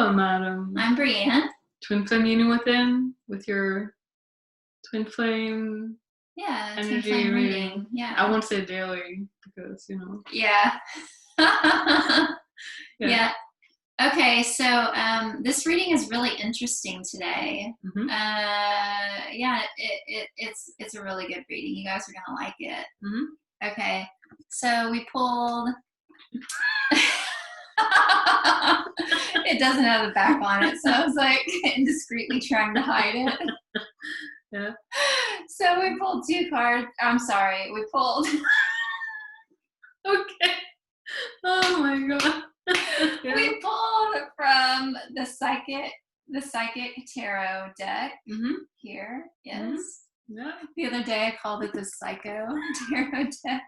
Hello, madam. I'm Brianne. Twin flame union within with your twin flame Yeah, twin energy flame reading. reading. Yeah. I won't say daily because, Yeah. Yeah. Okay, so this reading is really interesting today. Mhm. Yeah, it's a really good reading. You guys are gonna like it. Mhm. Okay, so we pulled. It doesn't have the back on it, so I was like indiscreetly trying to hide it. Yeah. So we pulled two cards. I'm sorry, we pulled. Okay. Oh my god. Yeah. We pulled from the psychic tarot deck. Mhm. Here, yes. Mhm. Yeah. The other day I called it the psycho tarot deck.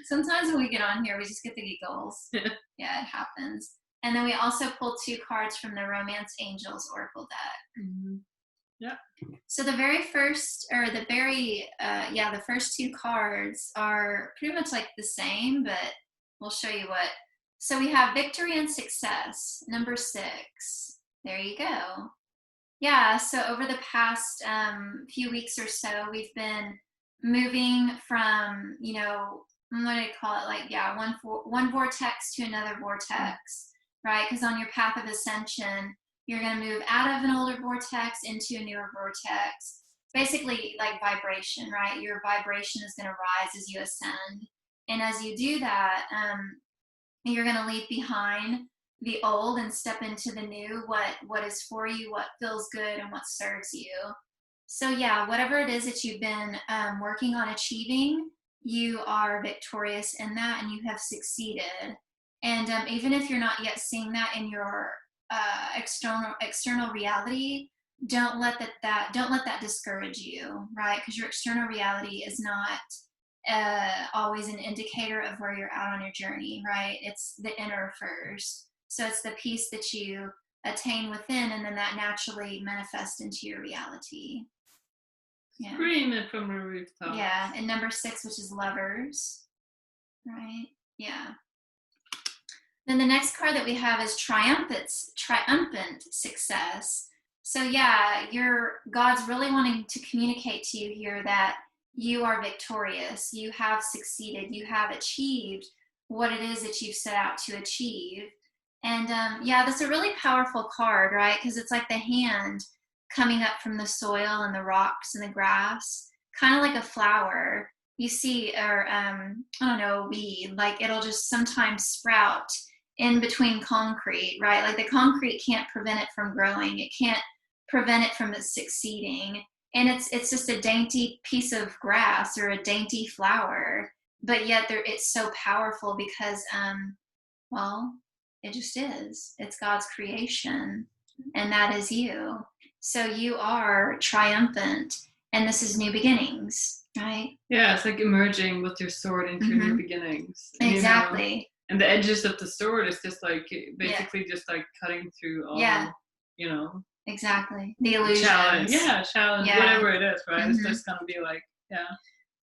Sometimes when we get on here, we just get the giggles. Yeah, it happens. And then we also pulled two cards from the Romance Angels Oracle deck. Mhm. Yeah. So the very first, or the very, the first two cards are pretty much like the same, but we'll show you what. So we have Victory and Success, number 6. There you go. Yeah, so over the past few weeks or so, we've been moving from, what do I call it? Like, yeah, one vortex to another vortex, right? Because on your path of ascension, you're going to move out of an older vortex into a newer vortex. Basically, like vibration, right? Your vibration is going to rise as you ascend. And as you do that, you're going to leave behind the old and step into the new, what is for you, what feels good, and what serves you. So yeah, whatever it is that you've been working on achieving, you are victorious in that and you have succeeded. And even if you're not yet seeing that in your external reality, don't let that discourage you, right? Because your external reality is not always an indicator of where you're at on your journey, right? It's the inner first. So it's the peace that you attain within, and then that naturally manifests into your reality. Yeah. Scream it from the rooftop. Yeah, and number 6, which is Lovers, right? Yeah. Then the next card that we have is Triumphant Success. So yeah, God's really wanting to communicate to you here that you are victorious, you have succeeded, you have achieved what it is that you've set out to achieve. And that's a really powerful card, right? Because it's like the hand coming up from the soil and the rocks and the grass, kind of like a flower. You see, or I don't know, a weed, like it'll just sometimes sprout in between concrete, right? Like the concrete can't prevent it from growing. It can't prevent it from succeeding. And it's just a dainty piece of grass or a dainty flower, but yet it's so powerful because, it just is. It's God's creation, and that is you. So you are triumphant, and this is new beginnings, right? Yeah, it's like emerging with your sword into new beginnings. And, exactly. And the edges of the sword is just like basically just like cutting through all, Exactly. The illusions. Challenge, whatever it is, right? It's just gonna be like,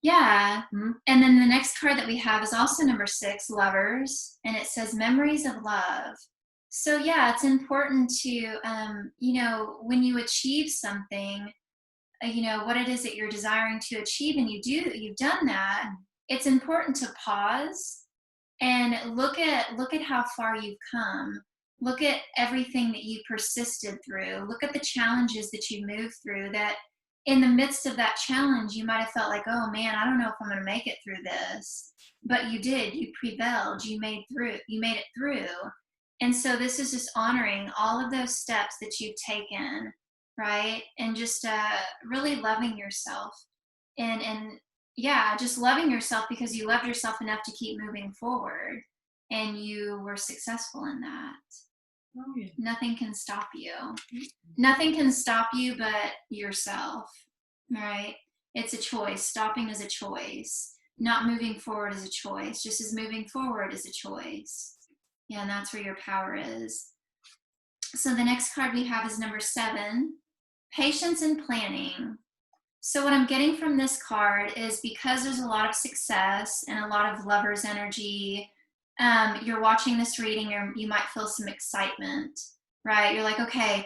Yeah. And then the next card that we have is also number 6, Lovers, and it says Memories of Love. So yeah, it's important to, when you achieve something, what it is that you're desiring to achieve, and you've done that, it's important to pause and look at how far you've come. Look at everything that you persisted through. Look at the challenges that you moved through, that in the midst of that challenge, you might have felt like, oh man, I don't know if I'm going to make it through this. But you did. You prevailed. You made it through. And so this is just honoring all of those steps that you've taken, right? And just really loving yourself. And just loving yourself because you loved yourself enough to keep moving forward. And you were successful in that. Oh, yeah. Nothing can stop you. Nothing can stop you but yourself, right? It's a choice. Stopping is a choice. Not moving forward is a choice. Just as moving forward is a choice. Yeah, and that's where your power is. So the next card we have is number 7, Patience and Planning. So what I'm getting from this card is because there's a lot of success and a lot of Lover's energy, you're watching this reading, or you might feel some excitement, right? You're like, okay,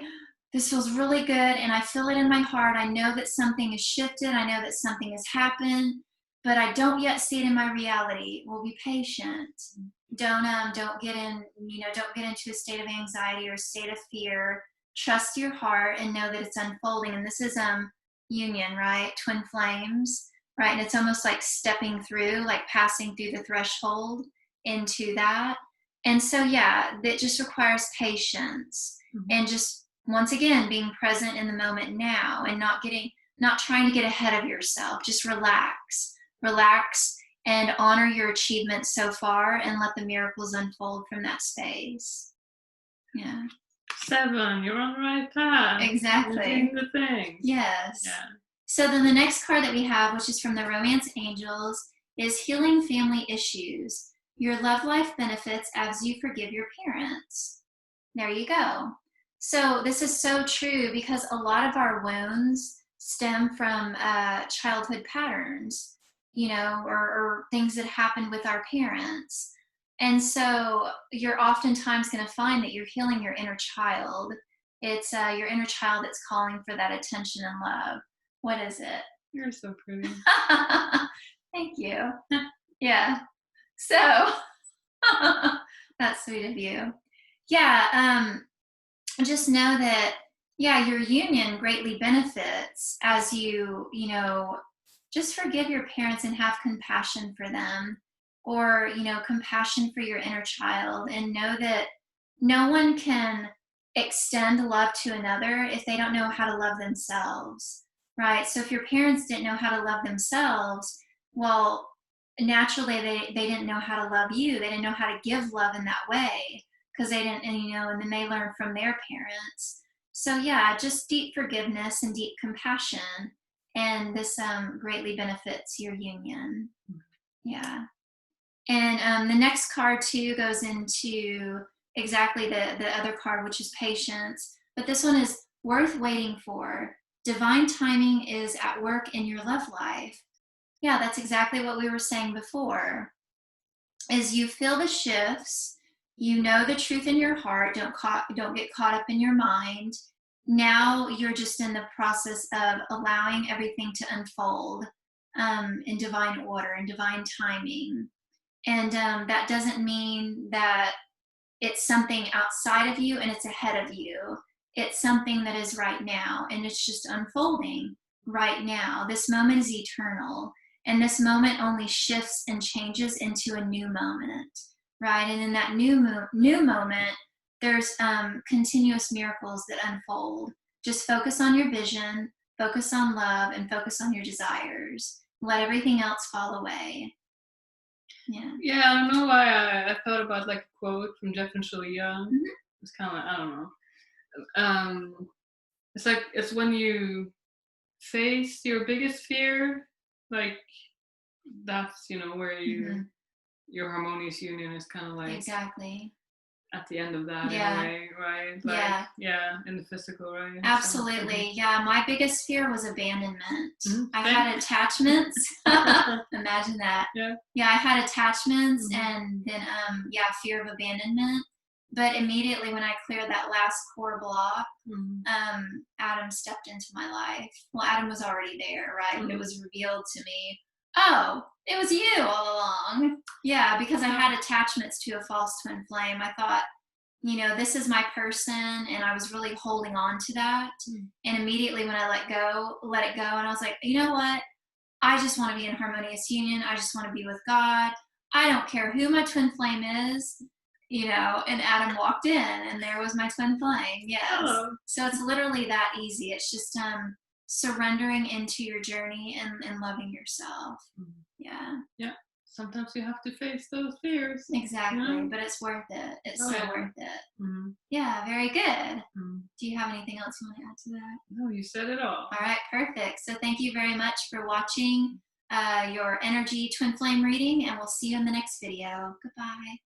this feels really good, and I feel it in my heart. I know that something has shifted. I know that something has happened, but I don't yet see it in my reality. Well, be patient. Don't get in, don't get into a state of anxiety or a state of fear. Trust your heart and know that it's unfolding. And this is union, right? Twin flames, right? And it's almost like stepping through, like passing through the threshold into that. And so, yeah, that just requires patience and just, once again, being present in the moment now, and not trying to get ahead of yourself. Just relax and honor your achievements so far, and let the miracles unfold from that space. Yeah. 7, you're on the right path. Exactly. You're doing the thing. Yes. Yeah. So then the next card that we have, which is from the Romance Angels, is Healing Family Issues. Your love life benefits as you forgive your parents. There you go. So this is so true, because a lot of our wounds stem from childhood patterns, or things that happened with our parents. And so you're oftentimes going to find that you're healing your inner child. It's your inner child that's calling for that attention and love. What is it? You're so pretty. Thank you. Yeah. So that's sweet of you. Yeah. Just know that, yeah, your union greatly benefits as you, just forgive your parents and have compassion for them, or, compassion for your inner child, and know that no one can extend love to another if they don't know how to love themselves, right? So if your parents didn't know how to love themselves, well, naturally they didn't know how to love you. They didn't know how to give love in that way, because they didn't, and then they learned from their parents. So yeah, just deep forgiveness and deep compassion, and this greatly benefits your union. Yeah. And the next card too goes into exactly the other card, which is patience, but this one is worth waiting for. Divine timing is at work in your love life. Yeah, that's exactly what we were saying before, is you feel the shifts. You know the truth in your heart. Don't get caught up in your mind. Now you're just in the process of allowing everything to unfold in divine order and divine timing. And that doesn't mean that it's something outside of you and it's ahead of you. It's something that is right now, and it's just unfolding right now. This moment is eternal, and this moment only shifts and changes into a new moment. Right, and in that new moment, there's continuous miracles that unfold. Just focus on your vision, focus on love, and focus on your desires. Let everything else fall away. Yeah. Yeah, I don't know why I thought about like a quote from Jeff and Shalia. It's kind of like, I don't know. It's like, it's when you face your biggest fear, like that's where your harmonious union is kind of like exactly at the end of that, yeah. in a way, right? Like, yeah, in the physical, right? Absolutely. Yeah, my biggest fear was abandonment. I Same. had attachments. Imagine that. Yeah, I had attachments, and then fear of abandonment. But immediately when I cleared that last core block, Adam stepped into my life. Well, Adam was already there, right? But it was revealed to me, oh, it was you all along. Yeah, because I had attachments to a false twin flame. I thought, this is my person, and I was really holding on to that. And immediately when I let it go, and I was like, you know what? I just want to be in harmonious union. I just want to be with God. I don't care who my twin flame is, and Adam walked in, and there was my twin flame. Yes. Oh. So it's literally that easy. It's just surrendering into your journey and loving yourself. Yeah. Sometimes you have to face those fears. Exactly. But it's worth it. It's worth it. Yeah, very good. Do you have anything else you want to add to that? No, you said it all. All right, perfect. So thank you very much for watching your energy twin flame reading, and we'll see you in the next video. Goodbye.